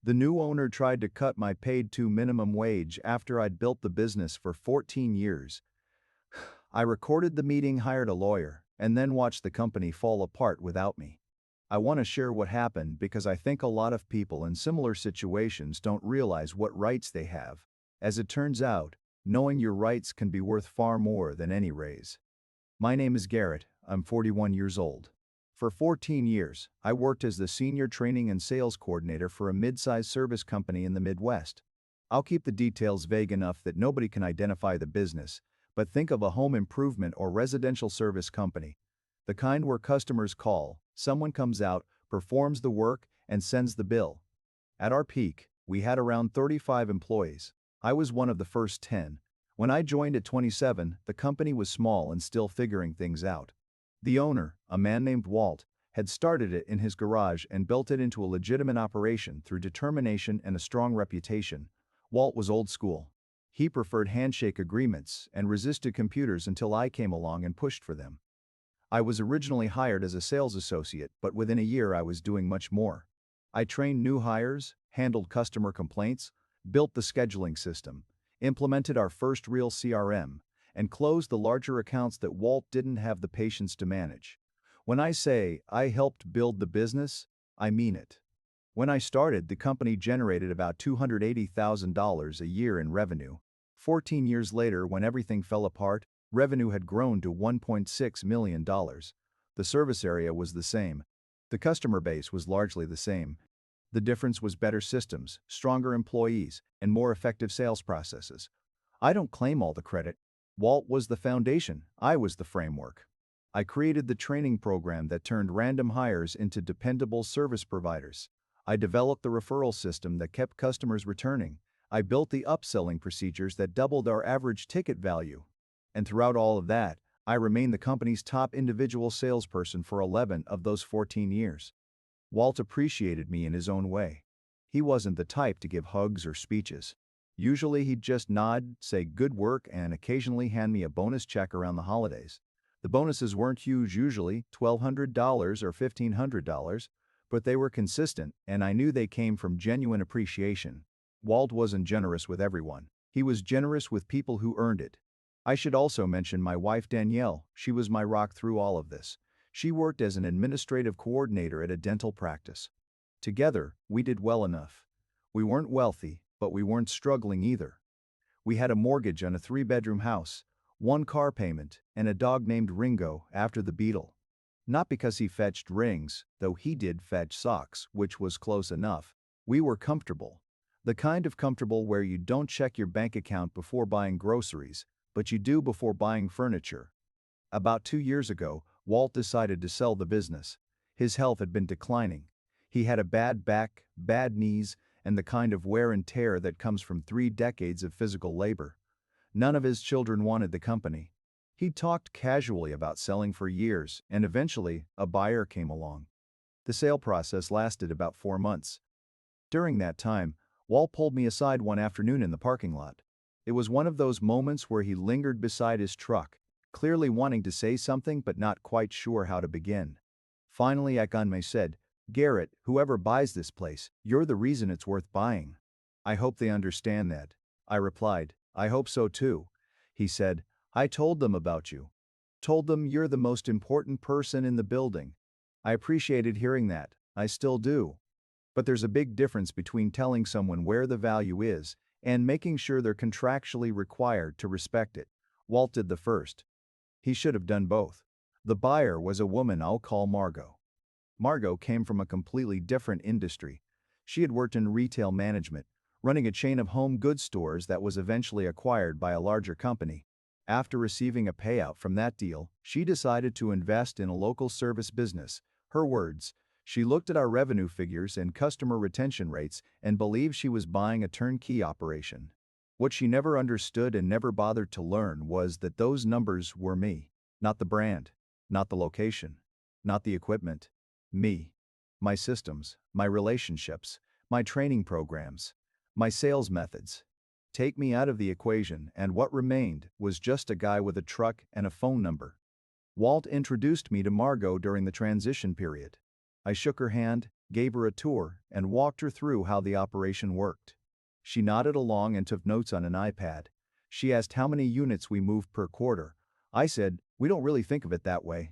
The new owner tried to cut my paid to minimum wage after I'd built the business for 14 years. I recorded the meeting, hired a lawyer, and then watched the company fall apart without me. I want to share what happened because I think a lot of people in similar situations don't realize what rights they have. As it turns out, knowing your rights can be worth far more than any raise. My name is Garrett, I'm 41 years old. For 14 years, I worked as the senior training and sales coordinator for a mid-sized service company in the Midwest. I'll keep the details vague enough that nobody can identify the business, but think of a home improvement or residential service company. The kind where customers call, someone comes out, performs the work, and sends the bill. At our peak, we had around 35 employees. I was one of the first 10. When I joined at 27, the company was small and still figuring things out. The owner, a man named Walt, had started it in his garage and built it into a legitimate operation through determination and a strong reputation. Walt was old school. He preferred handshake agreements and resisted computers until I came along and pushed for them. I was originally hired as a sales associate, but within a year I was doing much more. I trained new hires, handled customer complaints, built the scheduling system, implemented our first real CRM, and closed the larger accounts that Walt didn't have the patience to manage. When I say I helped build the business, I mean it. When I started, the company generated about $280,000 a year in revenue. 14 years later, when everything fell apart, revenue had grown to $1.6 million. The service area was the same. The customer base was largely the same. The difference was better systems, stronger employees, and more effective sales processes. I don't claim all the credit. Walt was the foundation, I was the framework. I created the training program that turned random hires into dependable service providers. I developed the referral system that kept customers returning. I built the upselling procedures that doubled our average ticket value. And throughout all of that, I remained the company's top individual salesperson for 11 of those 14 years. Walt appreciated me in his own way. He wasn't the type to give hugs or speeches. Usually he'd just nod, say good work, and occasionally hand me a bonus check around the holidays. The bonuses weren't huge, usually $1,200 or $1,500, but they were consistent, and I knew they came from genuine appreciation. Walt wasn't generous with everyone. He was generous with people who earned it. I should also mention my wife Danielle. She was my rock through all of this. She worked as an administrative coordinator at a dental practice. Together, we did well enough. We weren't wealthy, but we weren't struggling either. We had a mortgage on a 3-bedroom house, 1 car payment, and a dog named Ringo after the Beatle. Not because he fetched rings, though he did fetch socks, which was close enough. We were comfortable. The kind of comfortable where you don't check your bank account before buying groceries, but you do before buying furniture. About 2 years ago, Walt decided to sell the business. His health had been declining. He had a bad back, bad knees, and the kind of wear and tear that comes from 3 decades of physical labor. None of his children wanted the company. He talked casually about selling for years, and eventually, a buyer came along. The sale process lasted about 4 months. During that time, Walt pulled me aside one afternoon in the parking lot. It was one of those moments where he lingered beside his truck, clearly wanting to say something but not quite sure how to begin. Finally, I said, "Garrett, whoever buys this place, you're the reason it's worth buying." "I hope they understand that," I replied. "I hope so too." He said, "I told them about you. Told them you're the most important person in the building." I appreciated hearing that. I still do. But there's a big difference between telling someone where the value is and making sure they're contractually required to respect it. Walt did the first. He should have done both. The buyer was a woman I'll call Margot. Margot came from a completely different industry. She had worked in retail management, running a chain of home goods stores that was eventually acquired by a larger company. After receiving a payout from that deal, she decided to invest in a local service business. Her words, "She looked at our revenue figures and customer retention rates and believed she was buying a turnkey operation." What she never understood and never bothered to learn was that those numbers were me. Not the brand, not the location, not the equipment. Me. My systems, my relationships, my training programs, my sales methods. Take me out of the equation, and what remained was just a guy with a truck and a phone number. Walt introduced me to Margot during the transition period. I shook her hand, gave her a tour, and walked her through how the operation worked. She nodded along and took notes on an iPad. She asked how many units we moved per quarter. I said, "We don't really think of it that way.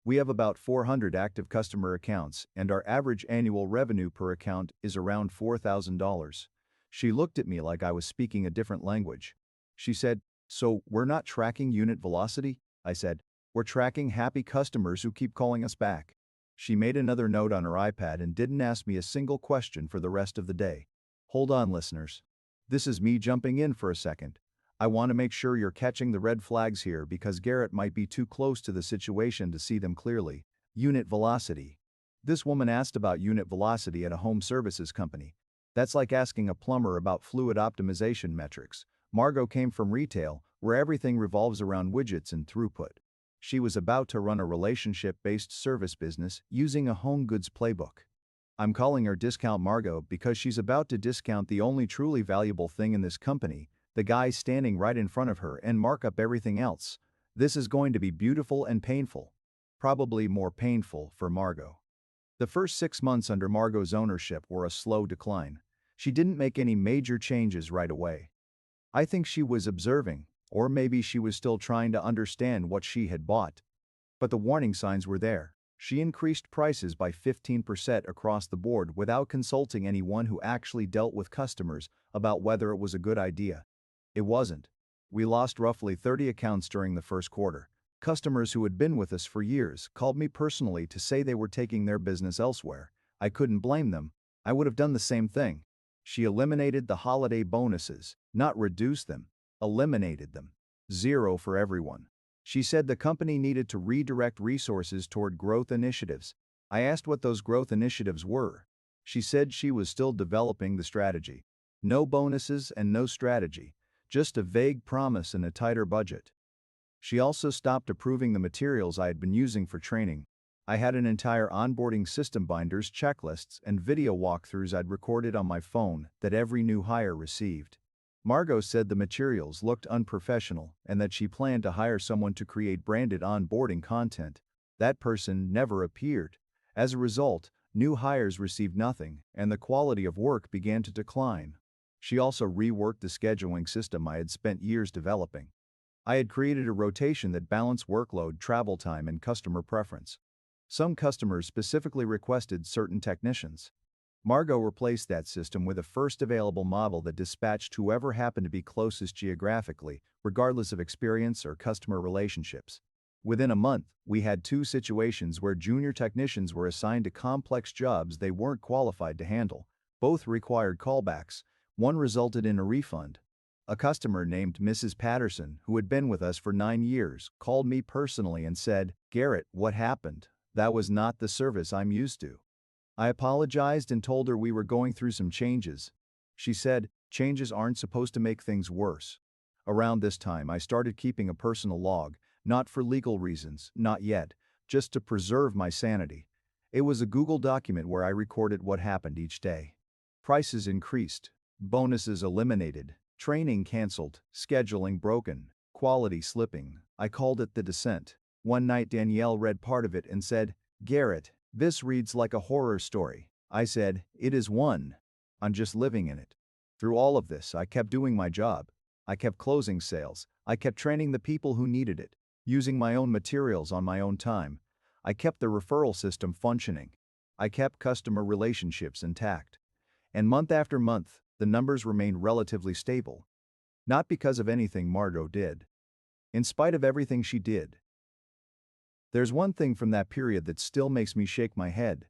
We have about 400 active customer accounts, and our average annual revenue per account is around $4,000. She looked at me like I was speaking a different language. She said, "So, we're not tracking unit velocity?" I said, "We're tracking happy customers who keep calling us back." She made another note on her iPad and didn't ask me a single question for the rest of the day. Hold on, listeners. This is me jumping in for a second. I want to make sure you're catching the red flags here because Garrett might be too close to the situation to see them clearly. Unit velocity. This woman asked about unit velocity at a home services company. That's like asking a plumber about fluid optimization metrics. Margot came from retail, where everything revolves around widgets and throughput. She was about to run a relationship-based service business using a home goods playbook. I'm calling her Discount Margot because she's about to discount the only truly valuable thing in this company, the guy standing right in front of her, and mark up everything else. This is going to be beautiful and painful. Probably more painful for Margot. The first 6 months under Margot's ownership were a slow decline. She didn't make any major changes right away. I think she was observing, or maybe she was still trying to understand what she had bought. But the warning signs were there. She increased prices by 15% across the board without consulting anyone who actually dealt with customers about whether it was a good idea. It wasn't. We lost roughly 30 accounts during the first quarter. Customers who had been with us for years called me personally to say they were taking their business elsewhere. I couldn't blame them. I would have done the same thing. She eliminated the holiday bonuses, not reduced them, eliminated them. 0 for everyone. She said the company needed to redirect resources toward growth initiatives. I asked what those growth initiatives were. She said she was still developing the strategy. No bonuses and no strategy, just a vague promise and a tighter budget. She also stopped approving the materials I had been using for training. I had an entire onboarding system, binders, checklists, and video walkthroughs I'd recorded on my phone that every new hire received. Margot said the materials looked unprofessional and that she planned to hire someone to create branded onboarding content. That person never appeared. As a result, new hires received nothing, and the quality of work began to decline. She also reworked the scheduling system I had spent years developing. I had created a rotation that balanced workload, travel time, and customer preference. Some customers specifically requested certain technicians. Margot replaced that system with a first available model that dispatched whoever happened to be closest geographically, regardless of experience or customer relationships. Within a month, we had 2 situations where junior technicians were assigned to complex jobs they weren't qualified to handle. Both required callbacks. One resulted in a refund. A customer named Mrs. Patterson, who had been with us for 9 years, called me personally and said, "Garrett, what happened? That was not the service I'm used to." I apologized and told her we were going through some changes. She said, "Changes aren't supposed to make things worse." Around this time, I started keeping a personal log, not for legal reasons, not yet, just to preserve my sanity. It was a Google document where I recorded what happened each day. Prices increased, bonuses eliminated, training canceled, scheduling broken, quality slipping. I called it the descent. One night Danielle read part of it and said, "Garrett, this reads like a horror story." I said, "It is one. I'm just living in it." Through all of this, I kept doing my job. I kept closing sales. I kept training the people who needed it, using my own materials on my own time. I kept the referral system functioning. I kept customer relationships intact. And month after month, the numbers remained relatively stable. Not because of anything Margot did. In spite of everything she did. There's one thing from that period that still makes me shake my head.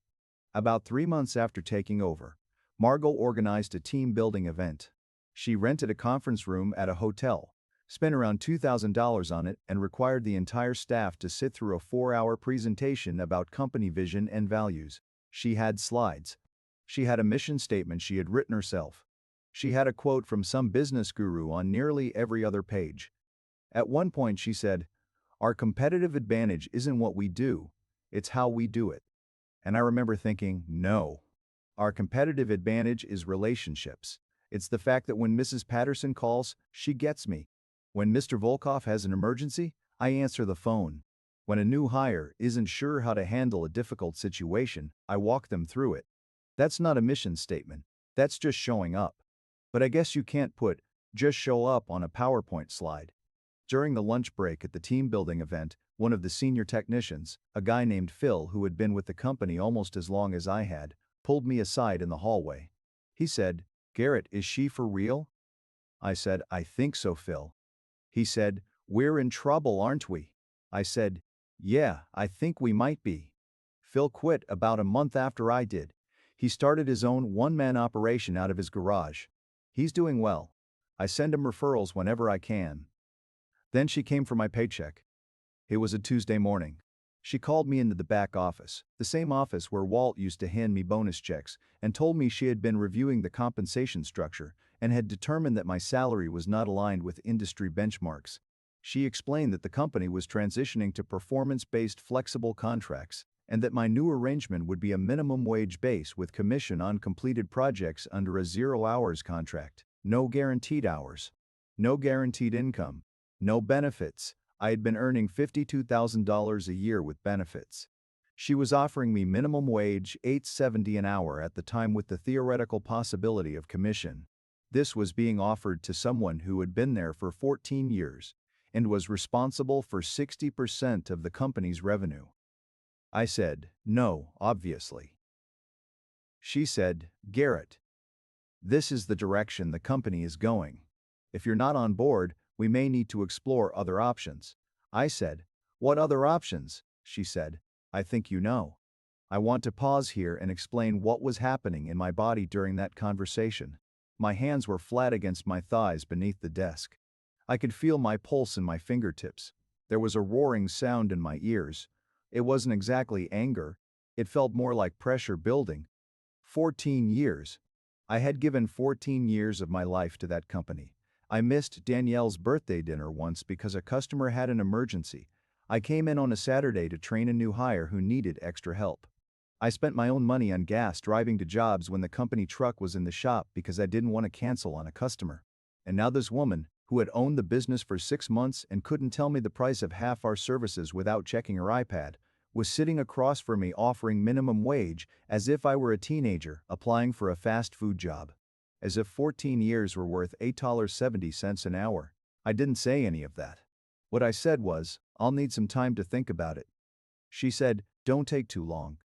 About 3 months after taking over, Margot organized a team-building event. She rented a conference room at a hotel, spent around $2,000 on it, and required the entire staff to sit through a 4-hour presentation about company vision and values. She had slides. She had a mission statement she had written herself. She had a quote from some business guru on nearly every other page. At one point she said, "Our competitive advantage isn't what we do, it's how we do it." And I remember thinking, no. Our competitive advantage is relationships. It's the fact that when Mrs. Patterson calls, she gets me. When Mr. Volkov has an emergency, I answer the phone. When a new hire isn't sure how to handle a difficult situation, I walk them through it. That's not a mission statement. That's just showing up. But I guess you can't put just show up on a PowerPoint slide. During the lunch break at the team building event, one of the senior technicians, a guy named Phil who had been with the company almost as long as I had, pulled me aside in the hallway. He said, "Garrett, is she for real?" I said, "I think so, Phil." He said, "We're in trouble, aren't we?" I said, "Yeah, I think we might be." Phil quit about a month after I did. He started his own one-man operation out of his garage. He's doing well. I send him referrals whenever I can. Then she came for my paycheck. It was a Tuesday morning. She called me into the back office, the same office where Walt used to hand me bonus checks, and told me she had been reviewing the compensation structure and had determined that my salary was not aligned with industry benchmarks. She explained that the company was transitioning to performance-based flexible contracts and that my new arrangement would be a minimum wage base with commission on completed projects under a 0 hours contract, no guaranteed hours, no guaranteed income, no benefits. I had been earning $52,000 a year with benefits. She was offering me minimum wage $8.70 an hour at the time with the theoretical possibility of commission. This was being offered to someone who had been there for 14 years and was responsible for 60% of the company's revenue. I said, "No, obviously." She said, "Garrett, this is the direction the company is going. If you're not on board, we may need to explore other options." I said, "What other options?" She said, "I think you know." I want to pause here and explain what was happening in my body during that conversation. My hands were flat against my thighs beneath the desk. I could feel my pulse in my fingertips. There was a roaring sound in my ears. It wasn't exactly anger. It felt more like pressure building. 14 years. I had given 14 years of my life to that company. I missed Danielle's birthday dinner once because a customer had an emergency. I came in on a Saturday to train a new hire who needed extra help. I spent my own money on gas driving to jobs when the company truck was in the shop because I didn't want to cancel on a customer. And now this woman, who had owned the business for 6 months and couldn't tell me the price of half our services without checking her iPad, was sitting across from me offering minimum wage as if I were a teenager applying for a fast food job. As if 14 years were worth $8.70 an hour. I didn't say any of that. What I said was, "I'll need some time to think about it." She said, "Don't take too long."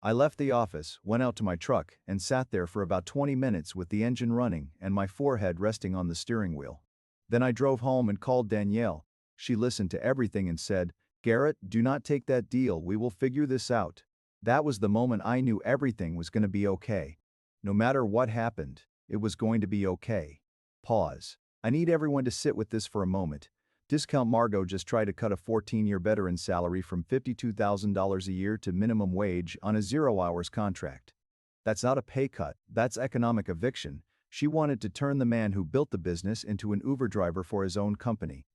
I left the office, went out to my truck, and sat there for about 20 minutes with the engine running and my forehead resting on the steering wheel. Then I drove home and called Danielle. She listened to everything and said, "Garrett, do not take that deal, we will figure this out." That was the moment I knew everything was going to be okay. No matter what happened, it was going to be okay. Pause. I need everyone to sit with this for a moment. Discount Margot just tried to cut a 14-year veteran's salary from $52,000 a year to minimum wage on a 0 hours contract. That's not a pay cut, that's economic eviction. She wanted to turn the man who built the business into an Uber driver for his own company.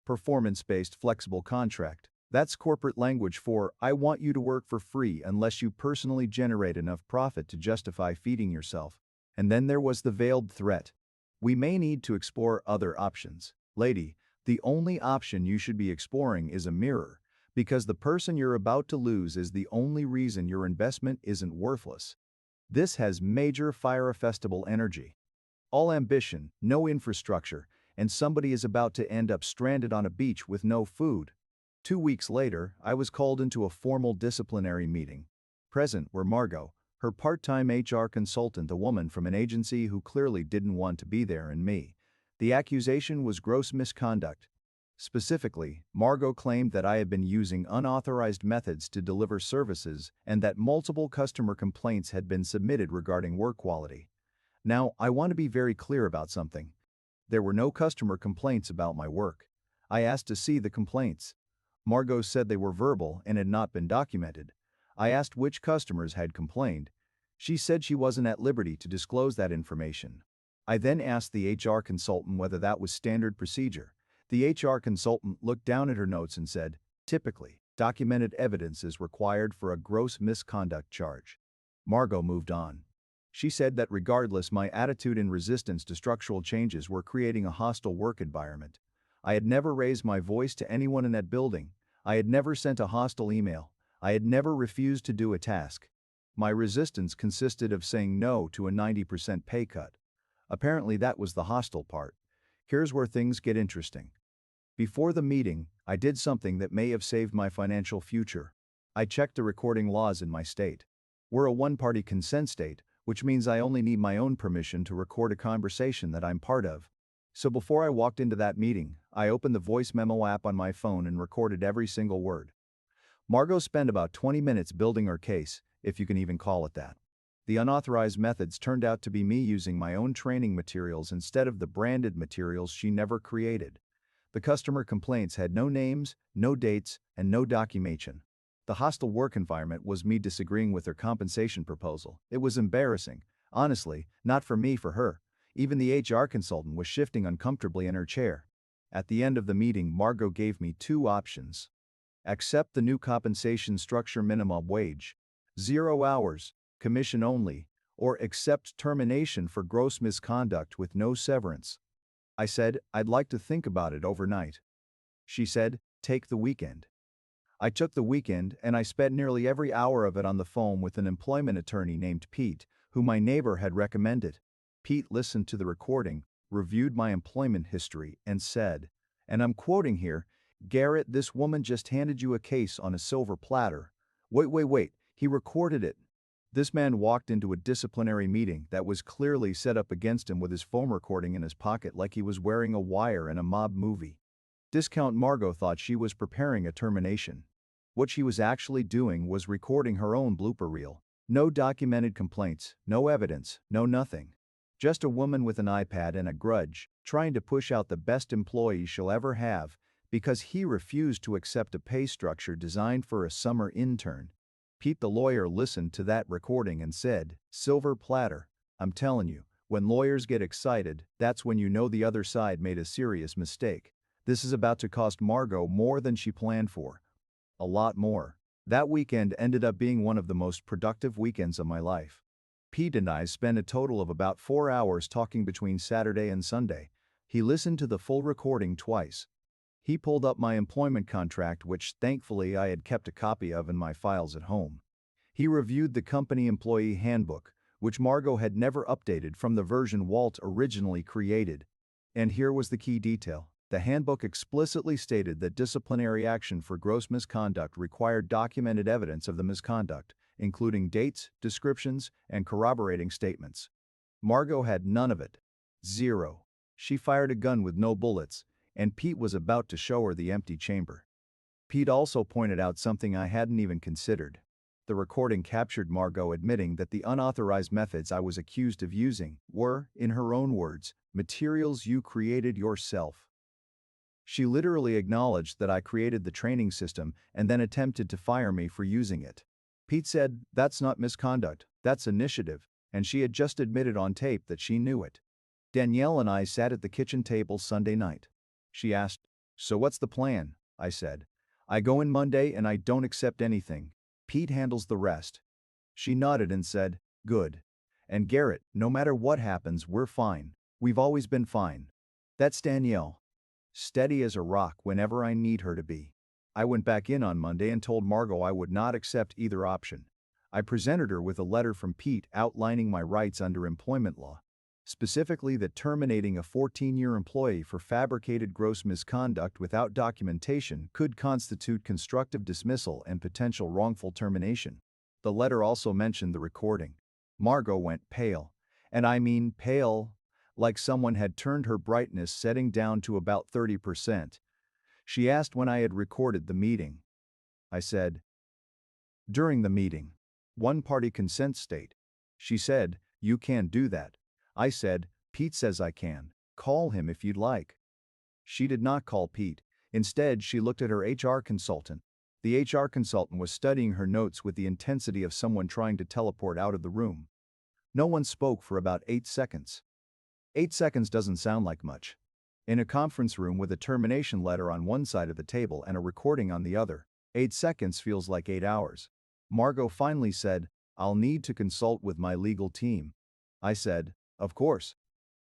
Performance-based flexible contract. That's corporate language for, I want you to work for free unless you personally generate enough profit to justify feeding yourself. And then there was the veiled threat. We may need to explore other options. Lady, the only option you should be exploring is a mirror, because the person you're about to lose is the only reason your investment isn't worthless. This has major fire-festival energy. All ambition, no infrastructure, and somebody is about to end up stranded on a beach with no food. 2 weeks later, I was called into a formal disciplinary meeting. Present were Margot, her part-time HR consultant, a woman from an agency who clearly didn't want to be there, and me. The accusation was gross misconduct. Specifically, Margot claimed that I had been using unauthorized methods to deliver services and that multiple customer complaints had been submitted regarding work quality. Now, I want to be very clear about something. There were no customer complaints about my work. I asked to see the complaints. Margot said they were verbal and had not been documented. I asked which customers had complained. She said she wasn't at liberty to disclose that information. I then asked the HR consultant whether that was standard procedure. The HR consultant looked down at her notes and said, "Typically, documented evidence is required for a gross misconduct charge." Margot moved on. She said that regardless, my attitude and resistance to structural changes were creating a hostile work environment. I had never raised my voice to anyone in that building. I had never sent a hostile email. I had never refused to do a task. My resistance consisted of saying no to a 90% pay cut. Apparently that was the hostile part. Here's where things get interesting. Before the meeting, I did something that may have saved my financial future. I checked the recording laws in my state. We're a one-party consent state, which means I only need my own permission to record a conversation that I'm part of. So before I walked into that meeting, I opened the voice memo app on my phone and recorded every single word. Margot spent about 20 minutes building her case, if you can even call it that. The unauthorized methods turned out to be me using my own training materials instead of the branded materials she never created. The customer complaints had no names, no dates, and no documentation. The hostile work environment was me disagreeing with her compensation proposal. It was embarrassing. Honestly, not for me, for her. Even the HR consultant was shifting uncomfortably in her chair. At the end of the meeting, Margot gave me two options. Accept the new compensation structure, minimum wage, 0 hours, commission only, or accept termination for gross misconduct with no severance. I said, I'd like to think about it overnight. She said, take the weekend. I took the weekend and I spent nearly every hour of it on the phone with an employment attorney named Pete, who my neighbor had recommended. Pete listened to the recording, reviewed my employment history, and said, and I'm quoting here, Garrett, this woman just handed you a case on a silver platter. Wait, he recorded it. This man walked into a disciplinary meeting that was clearly set up against him with his phone recording in his pocket like he was wearing a wire in a mob movie. Discount Margot thought she was preparing a termination. What she was actually doing was recording her own blooper reel. No documented complaints, no evidence, no nothing. Just a woman with an iPad and a grudge, trying to push out the best employee she'll ever have because he refused to accept a pay structure designed for a summer intern. Pete the lawyer listened to that recording and said, silver platter, I'm telling you, when lawyers get excited, that's when you know the other side made a serious mistake. This is about to cost Margot more than she planned for. A lot more. That weekend ended up being one of the most productive weekends of my life. Pete and I spent a total of about 4 hours talking between Saturday and Sunday. He listened to the full recording twice. He pulled up my employment contract, which thankfully I had kept a copy of in my files at home. He reviewed the company employee handbook, which Margot had never updated from the version Walt originally created. And here was the key detail. The handbook explicitly stated that disciplinary action for gross misconduct required documented evidence of the misconduct, including dates, descriptions, and corroborating statements. Margot had none of it. Zero. She fired a gun with no bullets, and Pete was about to show her the empty chamber. Pete also pointed out something I hadn't even considered. The recording captured Margot admitting that the unauthorized methods I was accused of using were, in her own words, materials you created yourself. She literally acknowledged that I created the training system and then attempted to fire me for using it. Pete said, that's not misconduct, that's initiative, and she had just admitted on tape that she knew it. Danielle and I sat at the kitchen table Sunday night. She asked, so what's the plan? I said, I go in Monday and I don't accept anything. Pete handles the rest. She nodded and said, good. And Garrett, no matter what happens, we're fine. We've always been fine. That's Danielle. Steady as a rock whenever I need her to be. I went back in on Monday and told Margot I would not accept either option. I presented her with a letter from Pete outlining my rights under employment law, specifically that terminating a 14-year employee for fabricated gross misconduct without documentation could constitute constructive dismissal and potential wrongful termination. The letter also mentioned the recording. Margot went pale, and I mean pale, like someone had turned her brightness setting down to about 30%. She asked when I had recorded the meeting. I said, during the meeting. One-party consent state. She said, you can't do that. I said, Pete says I can. Call him if you'd like. She did not call Pete. Instead, she looked at her HR consultant. The HR consultant was studying her notes with the intensity of someone trying to teleport out of the room. No one spoke for about 8 seconds. 8 seconds doesn't sound like much. In a conference room with a termination letter on one side of the table and a recording on the other, 8 seconds feels like 8 hours. Margot finally said, I'll need to consult with my legal team. I said, of course.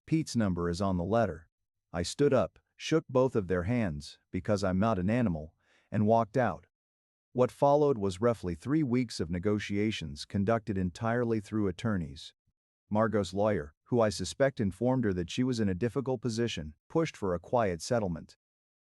Pete's number is on the letter. I stood up, shook both of their hands, because I'm not an animal, and walked out. What followed was roughly 3 weeks of negotiations conducted entirely through attorneys. Margot's lawyer, who I suspect informed her that she was in a difficult position, pushed for a quiet settlement.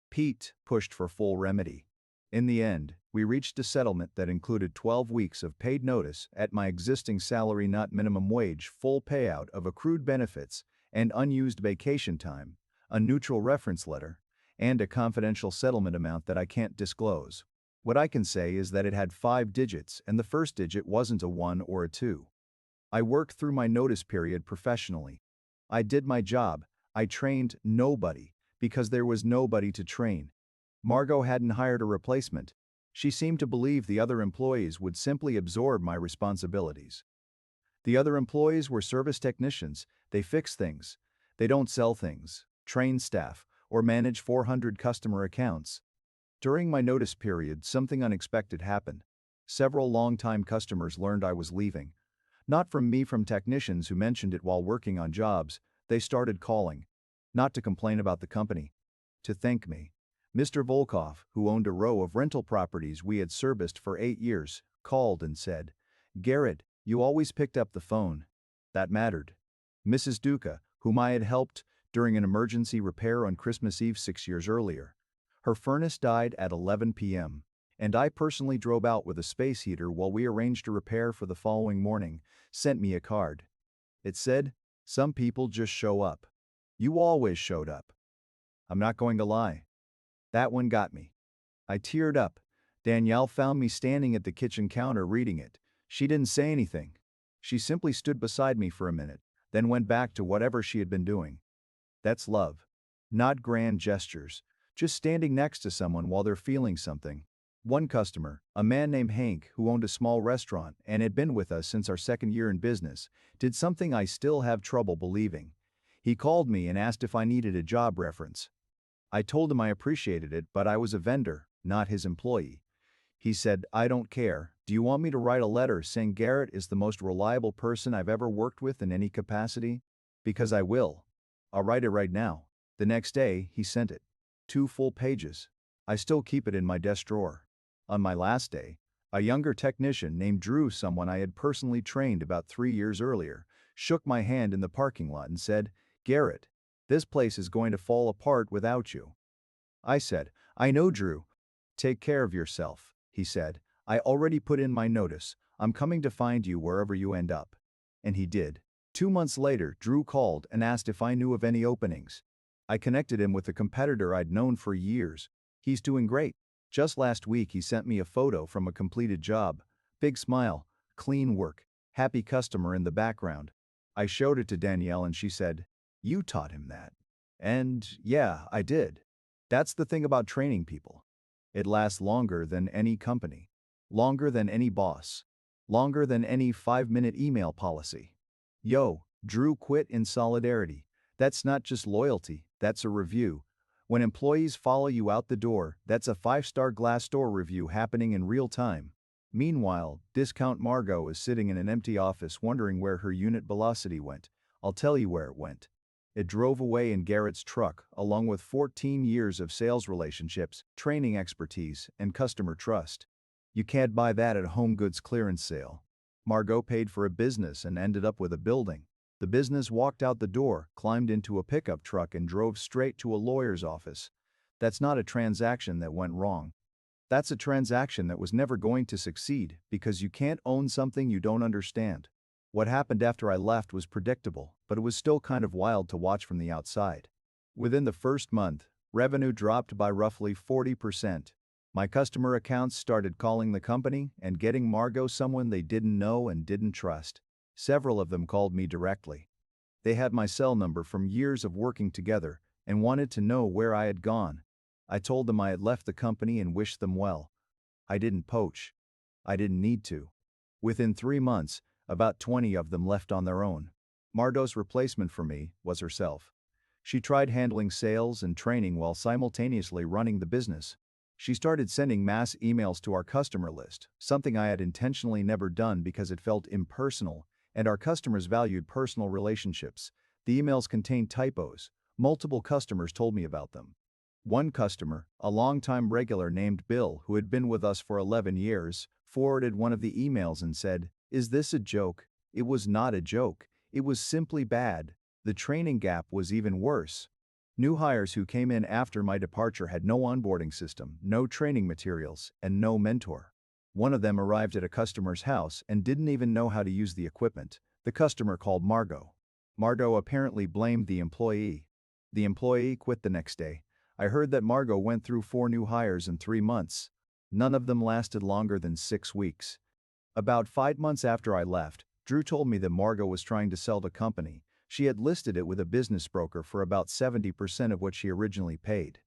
Pete pushed for full remedy. In the end, we reached a settlement that included 12 weeks of paid notice at my existing salary, not minimum wage, full payout of accrued benefits and unused vacation time, a neutral reference letter, and a confidential settlement amount that I can't disclose. What I can say is that it had 5 digits and the first digit wasn't a 1 or a 2. I worked through my notice period professionally. I did my job. I trained nobody because there was nobody to train. Margot hadn't hired a replacement. She seemed to believe the other employees would simply absorb my responsibilities. The other employees were service technicians. They fix things. They don't sell things, train staff, or manage 400 customer accounts. During my notice period, something unexpected happened. Several longtime customers learned I was leaving. Not from me, from technicians who mentioned it while working on jobs. They started calling. Not to complain about the company. To thank me. Mr. Volkov, who owned a row of rental properties we had serviced for 8 years, called and said, "Garrett, you always picked up the phone." That mattered. Mrs. Duca, whom I had helped during an emergency repair on Christmas Eve 6 years earlier. Her furnace died at 11 p.m., and I personally drove out with a space heater while we arranged a repair for the following morning, sent me a card. It said, "Some people just show up. You always showed up." I'm not going to lie. That one got me. I teared up. Danielle found me standing at the kitchen counter reading it. She didn't say anything. She simply stood beside me for a minute, then went back to whatever she had been doing. That's love. Not grand gestures, just standing next to someone while they're feeling something. One customer, a man named Hank, who owned a small restaurant and had been with us since our second year in business, did something I still have trouble believing. He called me and asked if I needed a job reference. I told him I appreciated it, but I was a vendor, not his employee. He said, "I don't care. Do you want me to write a letter saying Garrett is the most reliable person I've ever worked with in any capacity? Because I will. I'll write it right now." The next day, he sent it. 2 full pages. I still keep it in my desk drawer. On my last day, a younger technician named Drew, someone I had personally trained about 3 years earlier, shook my hand in the parking lot and said, "Garrett, this place is going to fall apart without you." I said, "I know, Drew. Take care of yourself," he said. "I already put in my notice. I'm coming to find you wherever you end up." And he did. 2 months later, Drew called and asked if I knew of any openings. I connected him with a competitor I'd known for years. He's doing great. Just last week, he sent me a photo from a completed job. Big smile, clean work, happy customer in the background. I showed it to Danielle and she said, "You taught him that." And yeah, I did. That's the thing about training people. It lasts longer than any company, longer than any boss, longer than any 5-minute email policy. Yo, Drew quit in solidarity. That's not just loyalty, that's a review. When employees follow you out the door, that's a 5-star Glassdoor review happening in real time. Meanwhile, Discount Margot is sitting in an empty office wondering where her unit velocity went. I'll tell you where it went. It drove away in Garrett's truck, along with 14 years of sales relationships, training expertise, and customer trust. You can't buy that at a home goods clearance sale. Margot paid for a business and ended up with a building. The business walked out the door, climbed into a pickup truck and drove straight to a lawyer's office. That's not a transaction that went wrong. That's a transaction that was never going to succeed because you can't own something you don't understand. What happened after I left was predictable, but it was still kind of wild to watch from the outside. Within the first month, revenue dropped by roughly 40%. My customer accounts started calling the company and getting Margot someone they didn't know and didn't trust. Several of them called me directly. They had my cell number from years of working together and wanted to know where I had gone. I told them I had left the company and wished them well. I didn't poach. I didn't need to. Within 3 months, about 20 of them left on their own. Margot's replacement for me was herself. She tried handling sales and training while simultaneously running the business. She started sending mass emails to our customer list, something I had intentionally never done because it felt impersonal, and our customers valued personal relationships. The emails contained typos. Multiple customers told me about them. One customer, a longtime regular named Bill who had been with us for 11 years, forwarded one of the emails and said, "Is this a joke?" It was not a joke. It was simply bad. The training gap was even worse. New hires who came in after my departure had no onboarding system, no training materials, and no mentor. One of them arrived at a customer's house and didn't even know how to use the equipment. The customer called Margot. Margot apparently blamed the employee. The employee quit the next day. I heard that Margot went through 4 new hires in 3 months. None of them lasted longer than 6 weeks. About 5 months after I left, Drew told me that Margot was trying to sell the company. She had listed it with a business broker for about 70% of what she originally paid.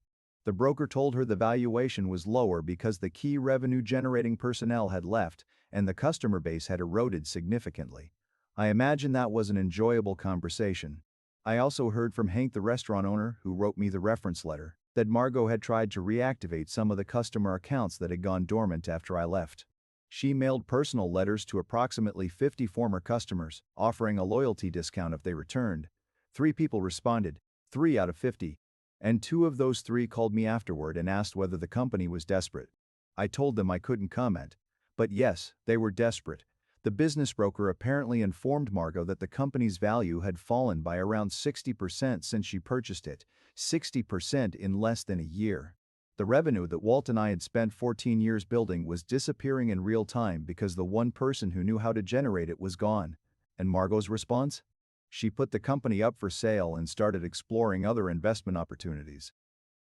The broker told her the valuation was lower because the key revenue-generating personnel had left and the customer base had eroded significantly. I imagine that was an enjoyable conversation. I also heard from Hank, the restaurant owner, who wrote me the reference letter, that Margot had tried to reactivate some of the customer accounts that had gone dormant after I left. She mailed personal letters to approximately 50 former customers, offering a loyalty discount if they returned. 3 people responded, 3 out of 50, and 2 of those 3 called me afterward and asked whether the company was desperate. I told them I couldn't comment. But yes, they were desperate. The business broker apparently informed Margot that the company's value had fallen by around 60% since she purchased it, 60% in less than a year. The revenue that Walt and I had spent 14 years building was disappearing in real time because the one person who knew how to generate it was gone. And Margot's response? She put the company up for sale and started exploring other investment opportunities.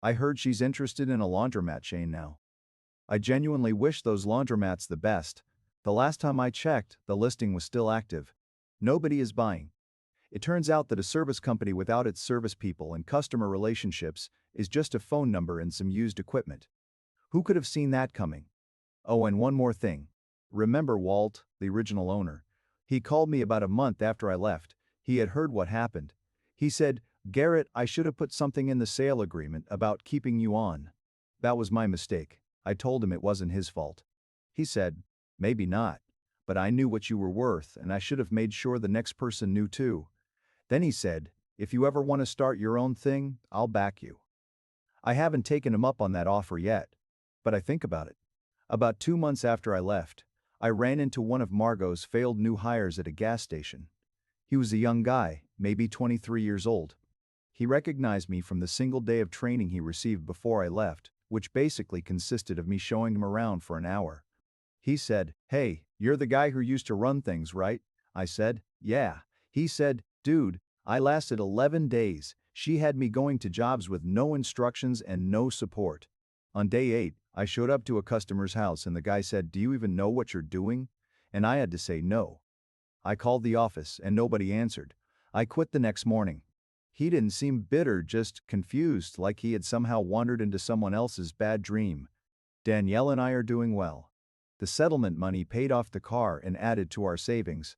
I heard she's interested in a laundromat chain now. I genuinely wish those laundromats the best. The last time I checked, the listing was still active. Nobody is buying. It turns out that a service company without its service people and customer relationships is just a phone number and some used equipment. Who could have seen that coming? Oh, and one more thing. Remember Walt, the original owner? He called me about a month after I left. He had heard what happened. He said, "Garrett, I should have put something in the sale agreement about keeping you on." That was my mistake. I told him it wasn't his fault. He said, "Maybe not. But I knew what you were worth and I should have made sure the next person knew too." Then he said, "If you ever want to start your own thing, I'll back you." I haven't taken him up on that offer yet. But I think about it. About 2 months after I left, I ran into one of Margot's failed new hires at a gas station. He was a young guy, maybe 23 years old. He recognized me from the single day of training he received before I left, which basically consisted of me showing him around for an hour. He said, "Hey, you're the guy who used to run things, right?" I said, "Yeah." He said, "Dude, I lasted 11 days. She had me going to jobs with no instructions and no support. On day 8, I showed up to a customer's house and the guy said, 'Do you even know what you're doing?' And I had to say no. I called the office and nobody answered. I quit the next morning." He didn't seem bitter, just confused, like he had somehow wandered into someone else's bad dream. Danielle and I are doing well. The settlement money paid off the car and added to our savings.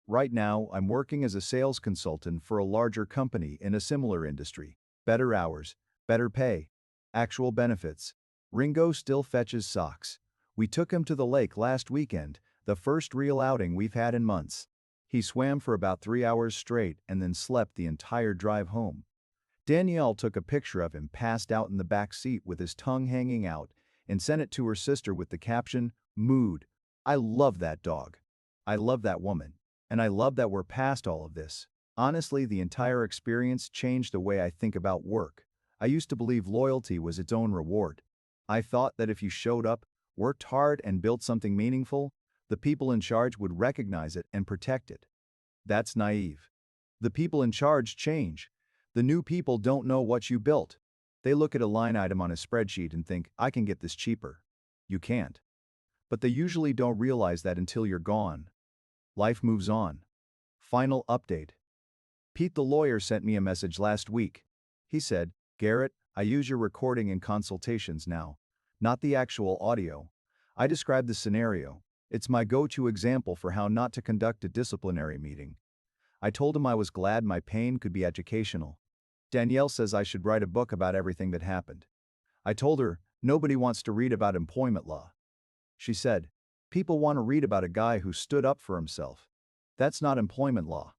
Right now, I'm working as a sales consultant for a larger company in a similar industry. Better hours, better pay, actual benefits. Ringo still fetches socks. We took him to the lake last weekend, the first real outing we've had in months. He swam for about 3 hours straight and then slept the entire drive home. Danielle took a picture of him passed out in the back seat with his tongue hanging out and sent it to her sister with the caption, "Mood. I love that dog. I love that woman. And I love that we're past all of this." Honestly, the entire experience changed the way I think about work. I used to believe loyalty was its own reward. I thought that if you showed up, worked hard, and built something meaningful, the people in charge would recognize it and protect it. That's naive. The people in charge change. The new people don't know what you built. They look at a line item on a spreadsheet and think, "I can get this cheaper." You can't. But they usually don't realize that until you're gone. Life moves on. Final update. Pete the lawyer sent me a message last week. He said, "Garrett, I use your recording in consultations now, not the actual audio. I described the scenario. It's my go-to example for how not to conduct a disciplinary meeting." I told him I was glad my pain could be educational. Danielle says I should write a book about everything that happened. I told her, nobody wants to read about employment law. She said, "People want to read about a guy who stood up for himself. That's not employment law.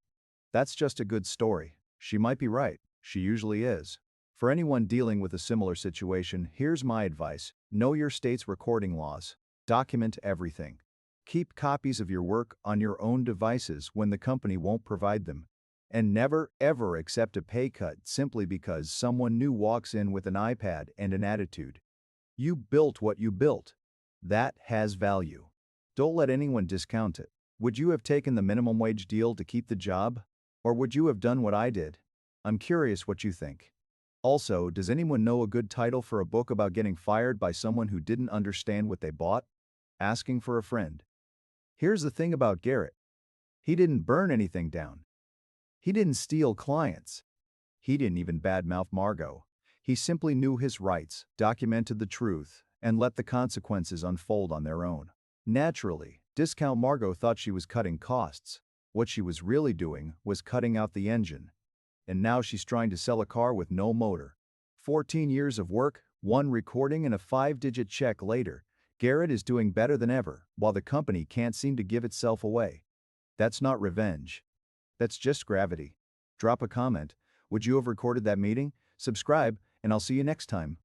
That's just a good story." She might be right. She usually is. For anyone dealing with a similar situation, here's my advice. Know your state's recording laws. Document everything. Keep copies of your work on your own devices when the company won't provide them. And never, ever accept a pay cut simply because someone new walks in with an iPad and an attitude. You built what you built. That has value. Don't let anyone discount it. Would you have taken the minimum wage deal to keep the job? Or would you have done what I did? I'm curious what you think. Also, does anyone know a good title for a book about getting fired by someone who didn't understand what they bought? Asking for a friend. Here's the thing about Garrett. He didn't burn anything down. He didn't steal clients. He didn't even badmouth Margot. He simply knew his rights, documented the truth, and let the consequences unfold on their own. Naturally, Discount Margot thought she was cutting costs. What she was really doing was cutting out the engine. And now she's trying to sell a car with no motor. 14 years of work, one recording, and a 5-digit check later, Garrett is doing better than ever, while the company can't seem to give itself away. That's not revenge. That's just gravity. Drop a comment. Would you have recorded that meeting? Subscribe, and I'll see you next time.